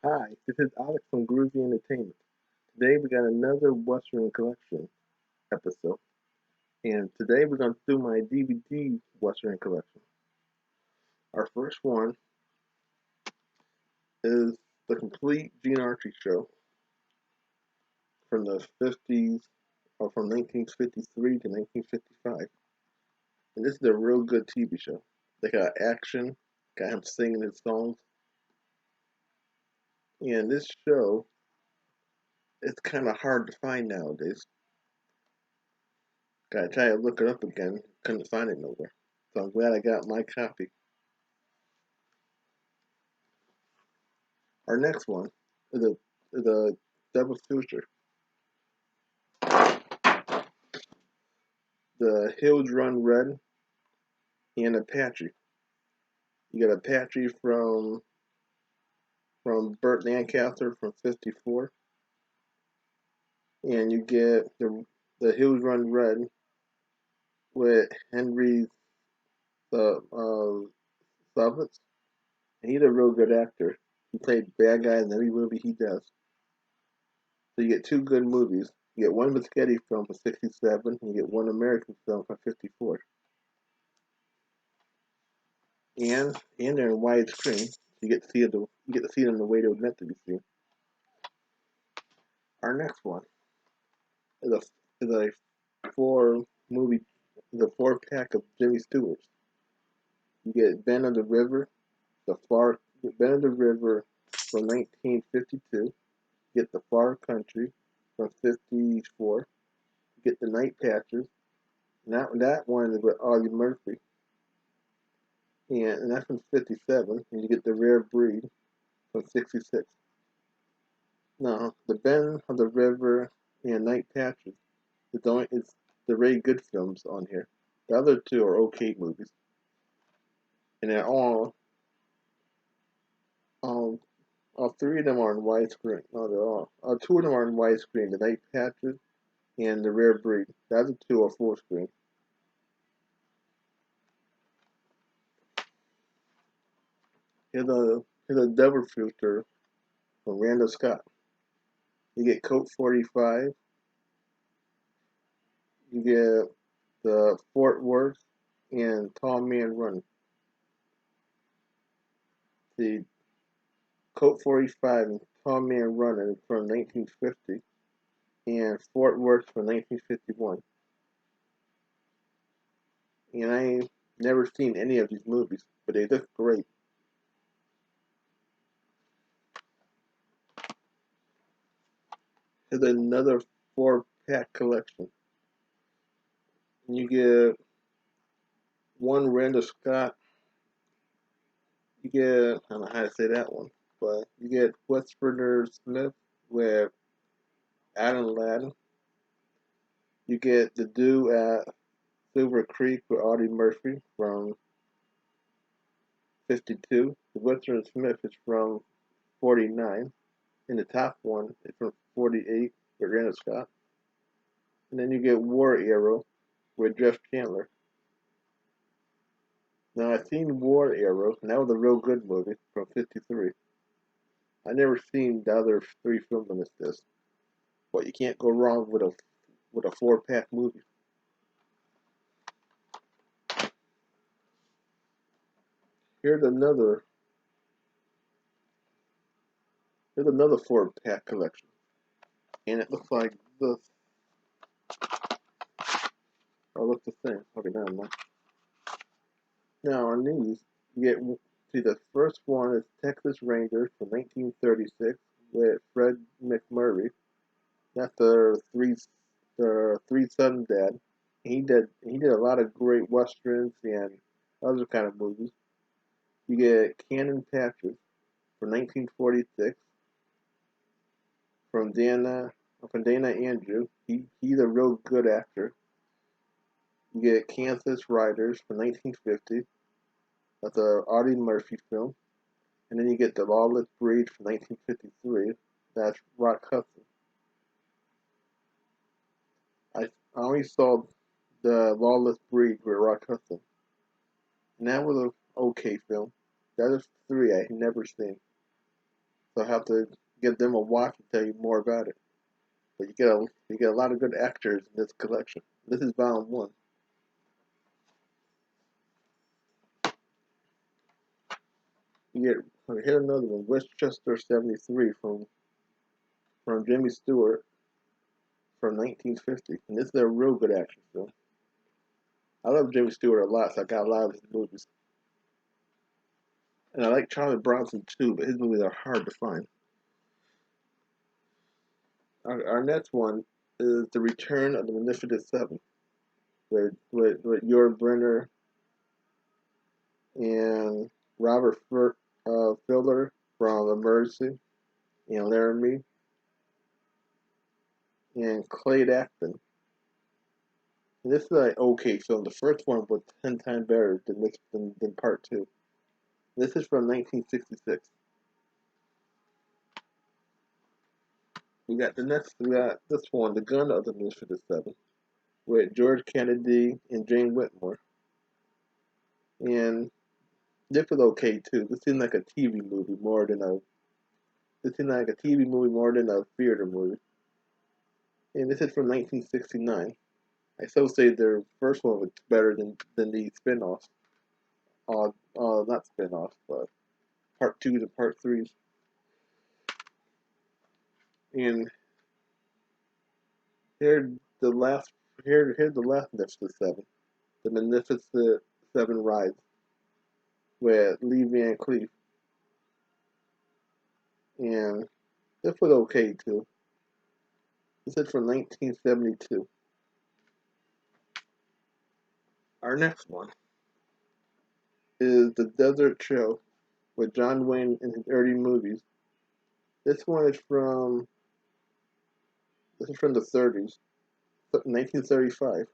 Hi, this is Alex from Groovy Entertainment. Today we got another Western Collection episode, and today we're going to do my DVD Western Collection. Our first one is the complete Gene Autry show from the 50s, or from 1953 to 1955. And this is a real good TV show. They got action, got him singing his songs, and this show it's kind of hard to find nowadays. Gotta try to look it up again, couldn't find it nowhere. So I'm glad I got my copy. Our next one is a Devil's Future. The Hills Run Red and Apache. You got Apache from Burt Lancaster from '54, and you get the Hills Run Red with Henry Savitz. And he's a real good actor. He played bad guys in every movie he does. So you get two good movies. You get one Musketti film from '67, and you get one American film from '54. And they're in widescreen. You get to see them the way they were meant to be seen. Our next one is a four movie the four pack of Jimmy Stewart's. You get Ben of the River, Ben of the River from 1952. You get The Far Country from '54. You get The Night Patchers. And that one is with Audie Murphy. And that's from '57. And you get The Rare Breed from '66. No, The Ben of the River and Night Patches. It's the really good films on here. The other two are okay movies, and they're um all three of them are in widescreen. No, they're all. Two of them are in widescreen. The Night Patches and The Rare Breed. The other two are full screen. Here's a Devil Filter from Randall Scott. You get Colt 45. You get the Fort Worth and Tall Man Run. The Colt 45 and Tall Man Running from 1950 and Fort Worth from 1951. And I ain't never seen any of these movies, but they look great. Here's another four-pack collection. And you get one Randall Scott. You get, I don't know how to say that one, but you get Westford Smith with Adam Ladd. You get The Do at Silver Creek with Audie Murphy from '52. The Western Smith is from '49. And the top one is from '48 with Randall Scott. And then you get War Arrow with Jeff Chandler. Now I've seen War Arrow, and that was a real good movie from '53. I never seen the other three films on this disc, but you can't go wrong with a four-pack movie. Here's another here's another four-pack collection, and it looks like this. Or looks the same. Okay, never mind. Now on these, you get see the first one is Texas Rangers from 1936 with Fred McMurray. That's the three son dad. He did a lot of great westerns and other kind of movies. You get Cannon Patches from 1946 from Dana Andrew. He's a real good actor. You get Kansas Riders from 1950. That's a Audie Murphy film. And then you get The Lawless Breed from 1953. That's Rock Hudson. I only saw The Lawless Breed with Rock Hudson. And that was an okay film. The other three I had never seen. so I have to give them a watch and tell you more about it. But you get a lot of good actors in this collection. This is volume one. You get here another one, Westchester '73 from Jimmy Stewart from 1950, and this is a real good action film. I love Jimmy Stewart a lot, so I got a lot of his movies, and I like Charlie Bronson too, but his movies are hard to find. Our next one is The Return of the Magnificent Seven, with Yul Brynner and Robert Filler from Emergency, and Laramie, and Clyde Acton. And this is an okay film. The first one was 10 times better than part two. This is from 1966. We got this one, The Gun of the Magnificent Seven, with George Kennedy and Jane Whitmore. And this was okay too. This seemed like a TV movie more than a this seemed like a TV movie more than a theater movie. And this is from 1969. I still say their first one was better than the spin-offs. Not spin-offs, but part twos and part threes. And here the last here's the last Magnificent Seven, the Magnificent Seven Rise, with Lee Van Cleef, and this was okay too. This is from 1972. Our next one is The Desert Show with John Wayne in his early movies. This one is from the 30s, 1935.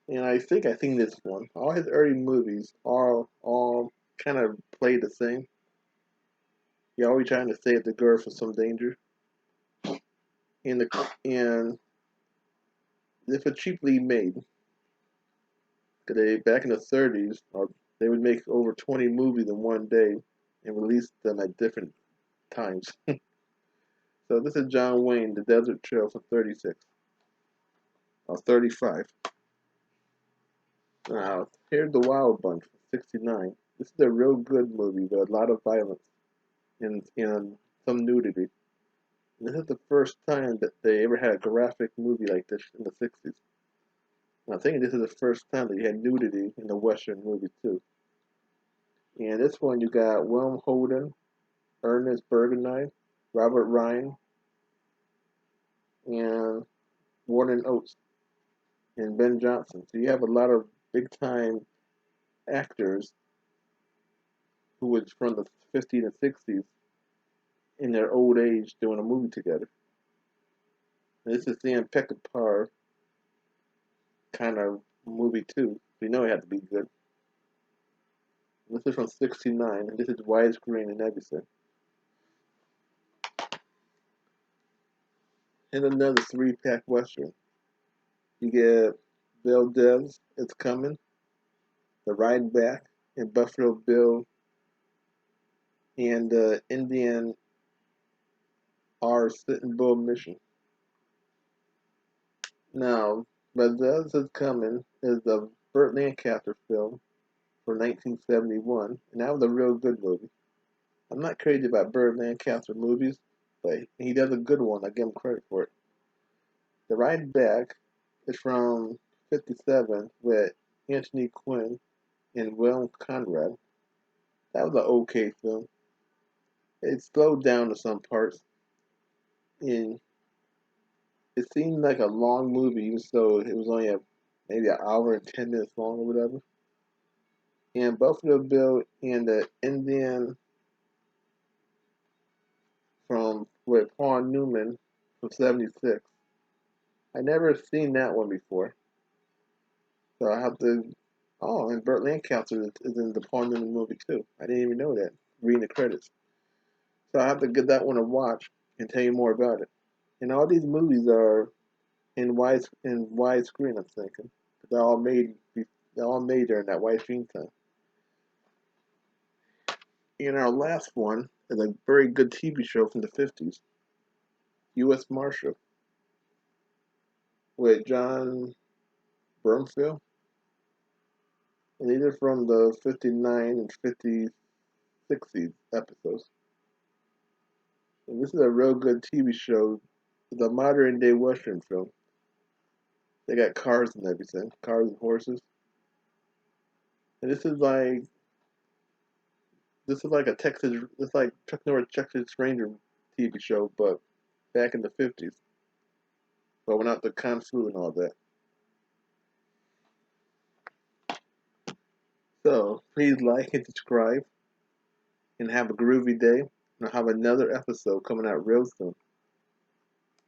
And I think this one. All his early movies are all kind of play the same. You're always trying to save the girl from some danger. And if it's cheaply made, cause they back in the 30s, they would make over 20 movies in one day and release them at different times. So this is John Wayne, The Desert Trail from 36 or 35. Now here's The Wild Bunch from 69. This is a real good movie with a lot of violence and some nudity. And this is the first time that they ever had a graphic movie like this in the 60s. And I think this is the first time that you had nudity in a Western movie too. And this one you got William Holden, Ernest Borgnine, Robert Ryan, and Warren Oates, and Ben Johnson. So you have a lot of big time actors who was from the 50s and 60s in their old age doing a movie together. And this is Sam Peckinpah kind of movie too. So you know it had to be good. This is from '69, and this is widescreen and everything. And another three-pack western. You get Valdez, It's Coming, The Ride Back, and Buffalo Bill, and Indian R. Sitting Bull Mission. Now, Valdez, It's Coming is a Burt Lancaster film from 1971, and that was a real good movie. I'm not crazy about Burt Lancaster movies, but he does a good one. I give him credit for it. The Ride Back is from '57 with Anthony Quinn and Will Conrad. That was an okay film. It slowed down to some parts, and it seemed like a long movie, even though it was only maybe an hour and 10 minutes long or whatever. And Buffalo Bill and the Indian from with Paul Newman from '76. I never seen that one before, so I have to. Oh, and Burt Lancaster is in the Paul Newman movie too. I didn't even know that. Reading the credits, so I have to give that one a watch and tell you more about it. And all these movies are in widescreen. I'm thinking they're all made they're all made during that widescreen time. And our last one is a very good TV show from the 50s, U.S. Marshal, with John Bernthal. And these are from the 59 and 50 60s episodes. And this is a real good TV show. It's a modern day Western film. They got cars and everything, cars and horses. And this is like a Texas, it's like Chuck Norris Texas Ranger TV show, but back in the 50s. But without the kung fu and all that. So please like and subscribe, and have a groovy day. And I'll have another episode coming out real soon.